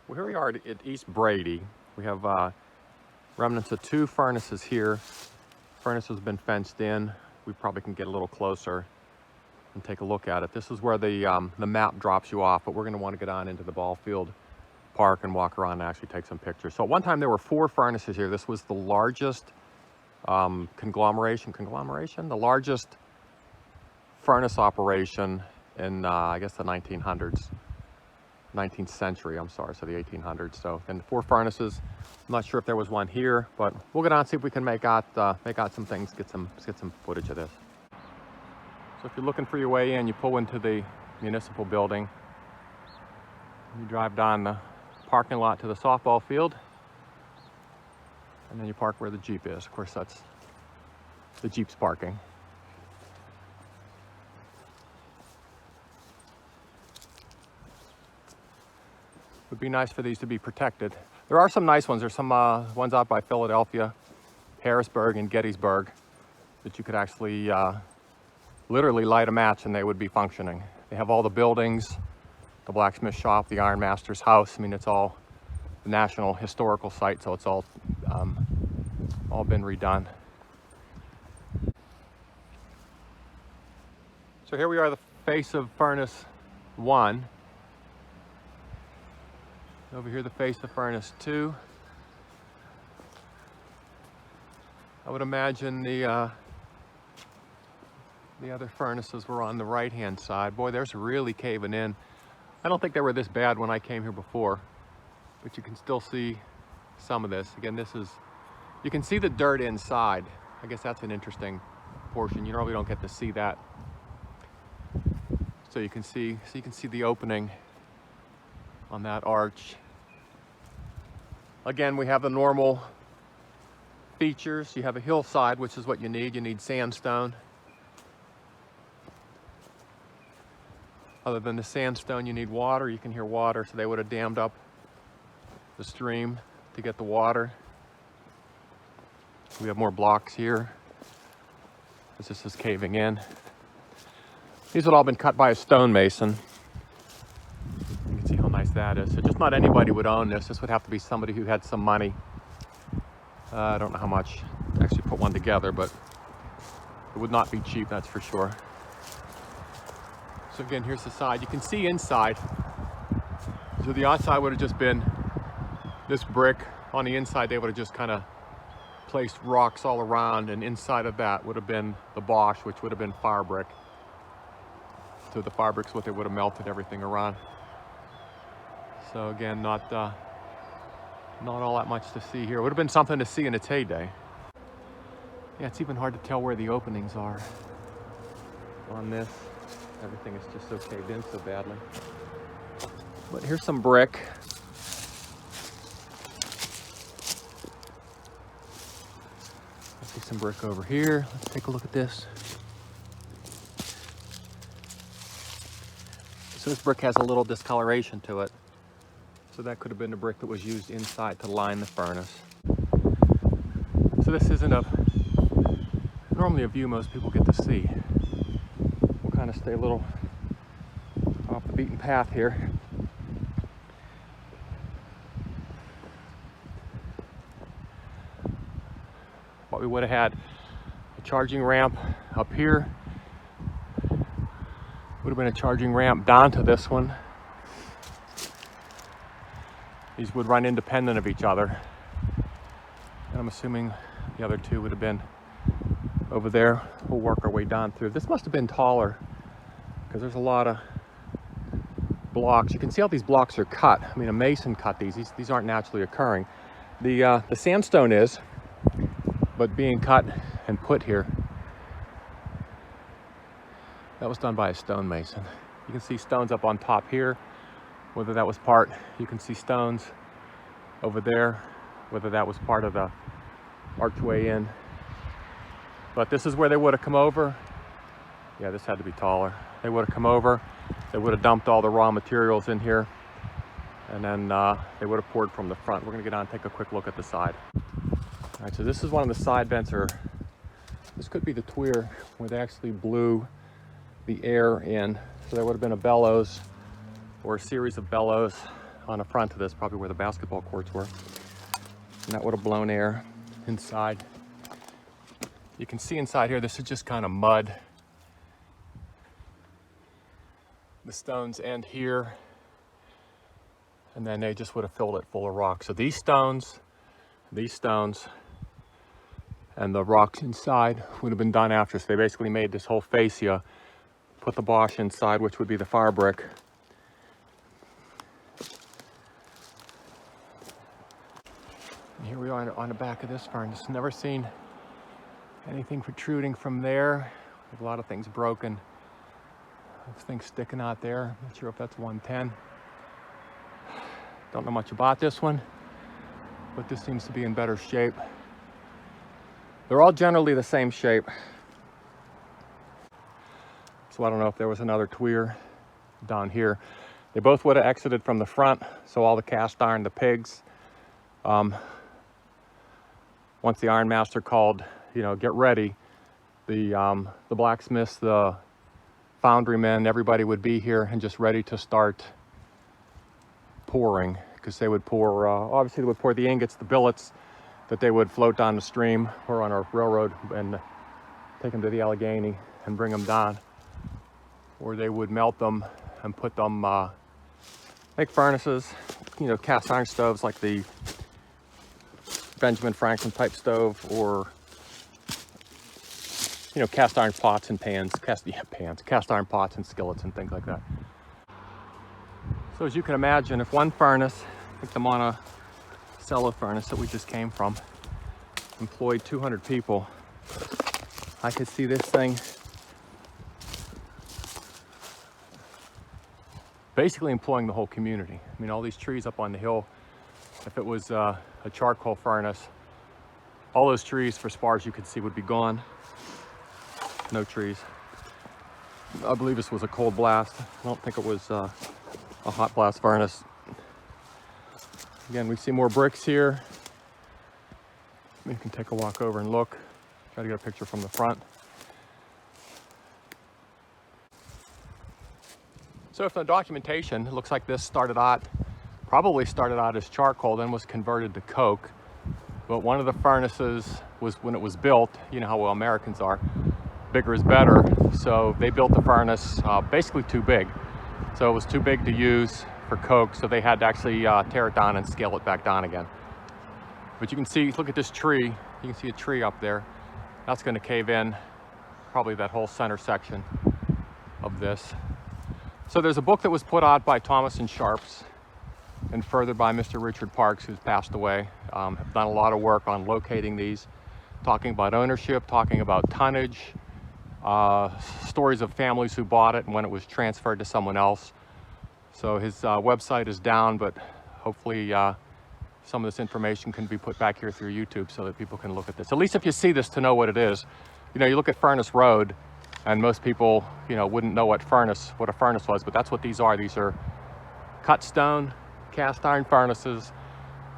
Well, here we are at East Brady. We have remnants of two furnaces here. Furnace has been fenced in. We probably can get a little closer and take a look at it. This is where the map drops you off, but we're going to want to get on into the ball field park and walk around and actually take some pictures. So at one time there were 4 furnaces here. This was the largest conglomeration, the largest furnace operation in I guess the 1900s. 19th century, I'm sorry, so the 1800s. So then 4 furnaces. I'm not sure if there was one here, but we'll get on and see if we can make out some things, get some footage of this. So if you're looking for your way in, you pull into the municipal building. You drive down the parking lot to the softball field, and then you park where the Jeep is. Of course, that's the Jeep's parking. Would be nice for these to be protected. There are some nice ones. There's some ones out by Philadelphia, Harrisburg, and Gettysburg that you could actually literally light a match and they would be functioning. They have all the buildings, the blacksmith shop, the ironmaster's house. I mean, it's all the National Historical Site, so it's all been redone. So here we are, the face of furnace 1. Over here, the face of furnace 2. I would imagine the other furnaces were on the right-hand side. Boy, there's really caving in. I don't think they were this bad when I came here before, but you can still see some of this. Again, you can see the dirt inside. I guess that's an interesting portion. You normally don't get to see that. So you can see the opening on that arch. Again, we have the normal features. You have a hillside, which is what you need. You need sandstone. Other than the sandstone, you need water. You can hear water, so they would have dammed up the stream to get the water. We have more blocks here, as this is caving in. These have all been cut by a stonemason. You can see how nice that is. So just not anybody would own this. This would have to be somebody who had some money. I don't know how much to actually put one together, but it would not be cheap, that's for sure. So again, here's the side. You can see inside. So the outside would have just been this brick. On the inside, they would have just kind of placed rocks all around, and inside of that would have been the Bosch, which would have been fire brick. So the fire brick's what they would have melted everything around. So again, not all that much to see here. It would have been something to see in its heyday. Yeah, it's even hard to tell where the openings are on this. Everything is just so caved in so badly. But here's some brick. I see some brick over here. Let's take a look at this. So this brick has a little discoloration to it. So that could have been the brick that was used inside to line the furnace. So this isn't normally a view most people get to see. We'll kind of stay a little off the beaten path here. But we would have had a charging ramp up here. Would have been a charging ramp down to this one. These would run independent of each other. And I'm assuming the other 2 would have been over there. We'll work our way down through. This must have been taller because there's a lot of blocks. You can see how these blocks are cut. I mean, a mason cut these. These aren't naturally occurring. The sandstone is, but being cut and put here, that was done by a stonemason. You can see stones up on top here. Whether that was part, you can see stones over there, whether that was part of the archway in. But this is where they would have come over. Yeah, this had to be taller. They would have come over, they would have dumped all the raw materials in here, and then they would have poured from the front. We're gonna get on and take a quick look at the side. All right, so this is one of the side vents, or this could be the tweer, where they actually blew the air in. So there would have been a bellows or a series of bellows on the front of this, probably where the basketball courts were. And that would have blown air inside. You can see inside here, this is just kind of mud. The stones end here, and then they just would have filled it full of rocks. So these stones, and the rocks inside would have been done after. So they basically made this whole fascia, put the bosh inside, which would be the fire brick. And here we are on the back of this furnace. Never seen anything protruding from there. A lot of things broken. Things sticking out there. Not sure if that's 110. Don't know much about this one, but this seems to be in better shape. They're all generally the same shape. So I don't know if there was another tweer down here. They both would have exited from the front, so all the cast iron, the pigs. Once the iron master called, get ready, the blacksmiths, the foundry men, everybody would be here and just ready to start pouring, because they would pour, obviously they would pour the ingots, the billets, that they would float down the stream or on a railroad and take them to the Allegheny and bring them down. Or they would melt them and put them, make furnaces, cast iron stoves like the Benjamin Franklin type stove, or cast iron pots and pans, cast iron pots and skillets and things like that. So as you can imagine, if one furnace, like the Monticello furnace that we just came from, employed 200 people, I could see this thing basically employing the whole community. I mean, all these trees up on the hill, if it was a charcoal furnace, all those trees, for as far as you could see, would be gone. No trees. I believe this was a cold blast. I don't think it was a hot blast furnace. Again, we see more bricks here. You can take a walk over and look. Try to get a picture from the front. So from the documentation, it looks like this probably started out as charcoal, then was converted to coke. But one of the furnaces was, when it was built, you know how well Americans are, bigger is better. So they built the furnace basically too big. So it was too big to use for coke, so they had to actually tear it down and scale it back down again. But you can see, look at this tree. You can see a tree up there. That's going to cave in probably that whole center section of this. So there's a book that was put out by Thomas and Sharps and further by Mr. Richard Parks, who's passed away. Have done a lot of work on locating these, talking about ownership, talking about tonnage, stories of families who bought it and when it was transferred to someone else. So his website is down, but hopefully some of this information can be put back here through YouTube so that people can look at this. At least if you see this, to know what it is. You look at Furnace Road, and most people, wouldn't know what a furnace was, but that's what these are. These are cut stone, cast iron furnaces,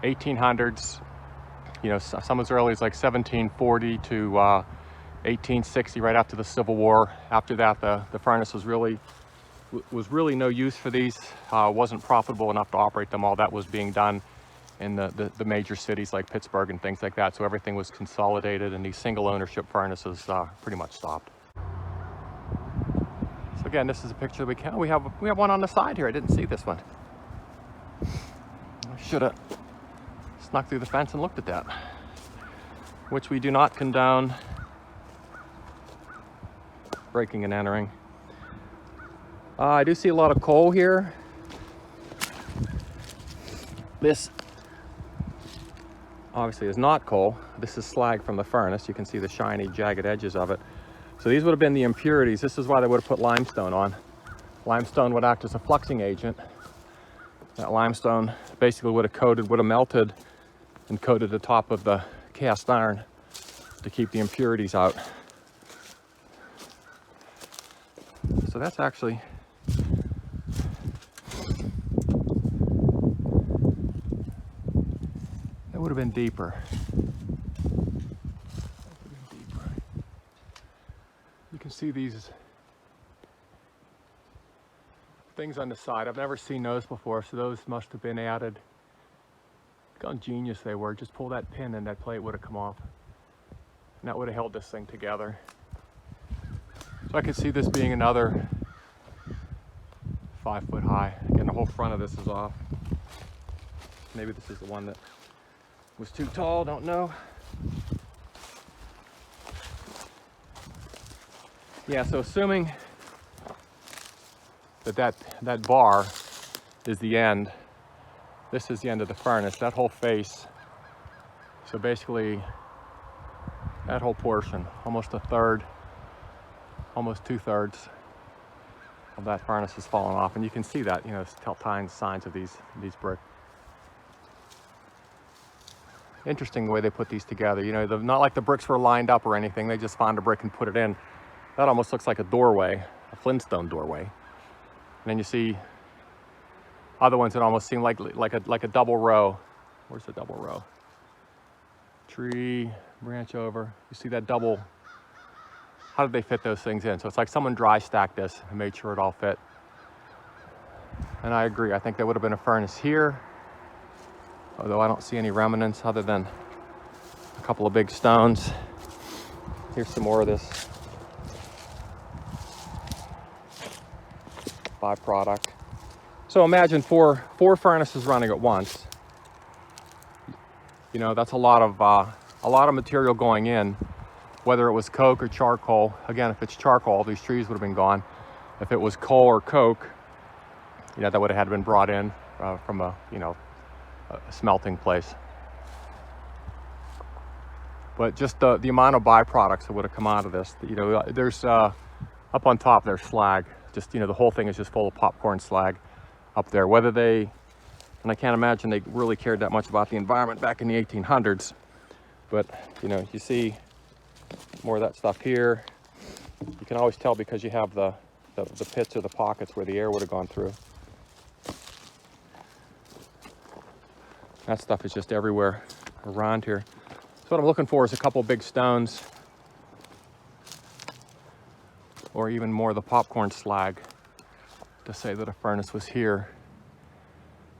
1800s, some as early as like 1740 to 1860, right after the Civil War. After that, the furnace was really no use for these. Wasn't profitable enough to operate them all. That was being done in the major cities like Pittsburgh and things like that. So everything was consolidated, and these single ownership furnaces pretty much stopped. So again, this is a picture we have one on the side here. I didn't see this one. I should have snuck through the fence and looked at that, which we do not condone breaking and entering. I do see a lot of coal here. This obviously is not coal. This is slag from the furnace. You can see the shiny, jagged edges of it. So these would have been the impurities. This is why they would have put limestone on. Limestone would act as a fluxing agent. That limestone basically would have melted and coated the top of the cast iron to keep the impurities out. So that's actually, that would have been deeper. You can see these things on the side. I've never seen those before, so those must have been added. Look how ingenious they were. Just pull that pin and that plate would have come off. And that would have held this thing together. So I could see this being another 5 foot high. Again, the whole front of this is off. Maybe this is the one that was too tall, don't know. Yeah, so assuming that bar is the end, this is the end of the furnace, that whole face. So basically, that whole portion, almost a third, almost 2/3 of that furnace has fallen off. And you can see that, you know, telltale signs of these brick. Interesting the way they put these together. You know, not like the bricks were lined up or anything. They just found a brick and put it in. That almost looks like a doorway, a Flintstone doorway. And then you see other ones that almost seem like a double row. Where's the double row? Tree, branch over. You see that double. How did they fit those things in? So it's like someone dry stacked this and made sure it all fit. And I agree. I think there would have been a furnace here, although I don't see any remnants other than a couple of big stones. Here's some more of this byproduct. So imagine four furnaces running at once. You know, that's a lot of material going in, whether it was coke or charcoal. Again, if it's charcoal, these trees would have been gone. If it was coal or coke, you know, that would have had been brought in from a smelting place. But just the amount of byproducts that would have come out of this, you know, there's up on top there's slag. Just, you know, the whole thing is just full of popcorn slag up there. Whether they, and I can't imagine they really cared that much about the environment back in the 1800s. But, you know, you see more of that stuff here. You can always tell because you have the pits or the pockets where the air would have gone through. That stuff is just everywhere around here. So what I'm looking for is a couple big stones, or even more of the popcorn slag, to say that a furnace was here.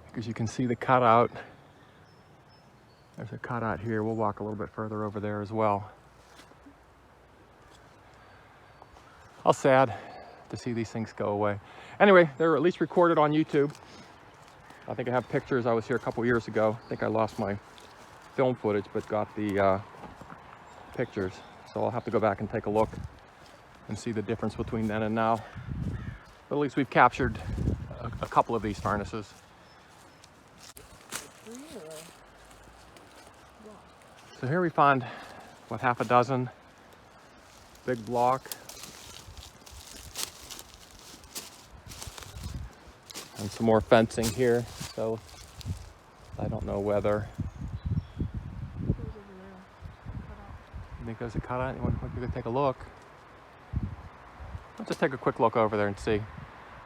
Because you can see the cutout. There's a cutout here. We'll walk a little bit further over there as well. How sad to see these things go away. Anyway, they're at least recorded on YouTube. I think I have pictures. I was here a couple years ago. I think I lost my film footage, but got the pictures. So I'll have to go back and take a look and see the difference between then and now. But at least we've captured a couple of these furnaces. So here we find, what, half a dozen big block. And some more fencing here, so I don't know whether. You think there's a cutout? You want to go take a look? Let's just take a quick look over there and see.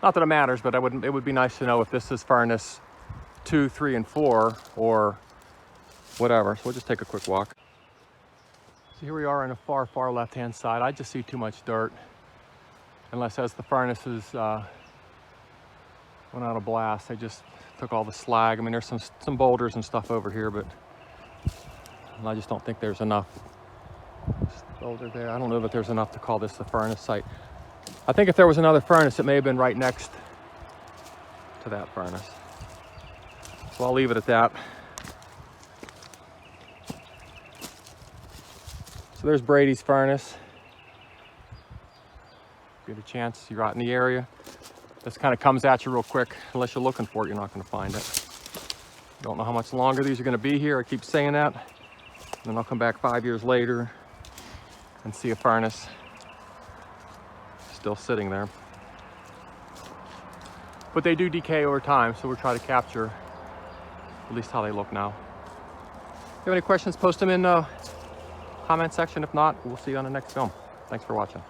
Not that it matters, but it would be nice to know if this is furnace 2, 3, and 4, or whatever. So we'll just take a quick walk. So here we are on the far, far left-hand side. I just see too much dirt, unless as the furnaces went out of blast, they just took all the slag. I mean, there's some boulders and stuff over here, but I just don't think there's enough. Just boulder there. I don't know that there's enough to call this the furnace site. I think if there was another furnace, it may have been right next to that furnace. So I'll leave it at that. So there's Brady's furnace. If you get a chance, you're out in the area. This kind of comes at you real quick. Unless you're looking for it, you're not going to find it. Don't know how much longer these are going to be here. I keep saying that. And then I'll come back 5 years later and see a furnace still sitting there. But they do decay over time, so we'll try to capture at least how they look now. If you have any questions, post them in the comment section. If not, we'll see you on the next film. Thanks for watching.